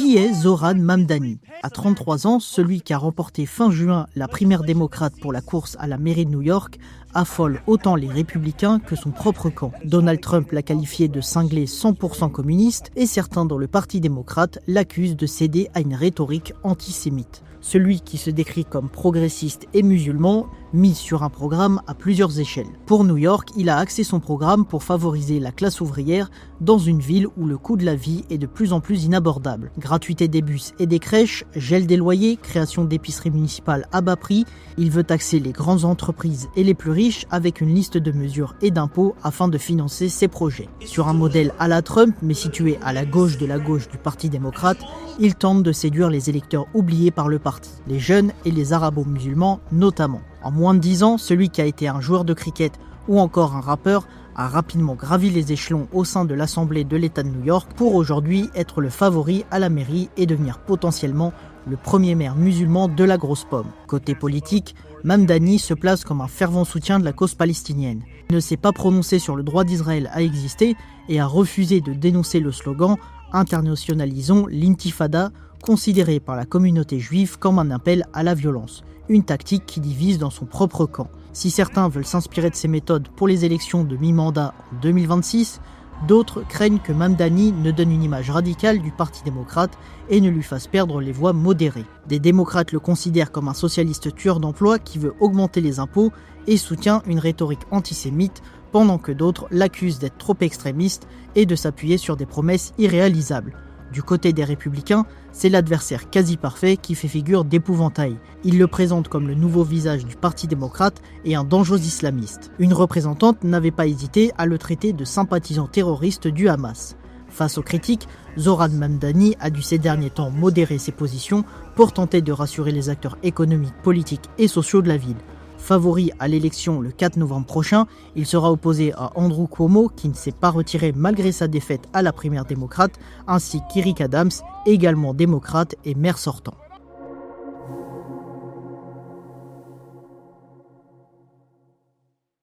Qui est Zoran Mamdani? À 33 ans, celui qui a remporté fin juin la primaire démocrate pour la course à la mairie de New York affole autant les républicains que son propre camp. Donald Trump l'a qualifié de cinglé 100% communiste et certains dans le parti démocrate l'accusent de céder à une rhétorique antisémite. Celui qui se décrit comme progressiste et musulman mise sur un programme à plusieurs échelles. Pour New York, il a axé son programme pour favoriser la classe ouvrière dans une ville où le coût de la vie est de plus en plus inabordable. Gratuité des bus et des crèches, gel des loyers, création d'épiceries municipales à bas prix, il veut taxer les grandes entreprises et les plus riches avec une liste de mesures et d'impôts afin de financer ses projets. Sur un modèle à la Trump, mais situé à la gauche de la gauche du Parti démocrate, il tente de séduire les électeurs oubliés par le parti, les jeunes et les arabo-musulmans notamment. En moins de 10 ans, celui qui a été un joueur de cricket ou encore un rappeur a rapidement gravi les échelons au sein de l'Assemblée de l'État de New York pour aujourd'hui être le favori à la mairie et devenir potentiellement le premier maire musulman de la grosse pomme. Côté politique, Mamdani se place comme un fervent soutien de la cause palestinienne. Il ne s'est pas prononcé sur le droit d'Israël à exister et a refusé de dénoncer le slogan « Internationalisons l'intifada » considéré par la communauté juive comme un appel à la violence, une tactique qui divise dans son propre camp. Si certains veulent s'inspirer de ces méthodes pour les élections de mi-mandat en 2026, d'autres craignent que Mamdani ne donne une image radicale du Parti démocrate et ne lui fasse perdre les voix modérées. Des démocrates le considèrent comme un socialiste tueur d'emploi qui veut augmenter les impôts et soutient une rhétorique antisémite, pendant que d'autres l'accusent d'être trop extrémiste et de s'appuyer sur des promesses irréalisables. Du côté des républicains, c'est l'adversaire quasi parfait qui fait figure d'épouvantail. Il le présente comme le nouveau visage du Parti démocrate et un dangereux islamiste. Une représentante n'avait pas hésité à le traiter de sympathisant terroriste du Hamas. Face aux critiques, Zoran Mamdani a dû ces derniers temps modérer ses positions pour tenter de rassurer les acteurs économiques, politiques et sociaux de la ville. Favori à l'élection le 4 novembre prochain, il sera opposé à Andrew Cuomo qui ne s'est pas retiré malgré sa défaite à la primaire démocrate, ainsi qu'Eric Adams, également démocrate et maire sortant.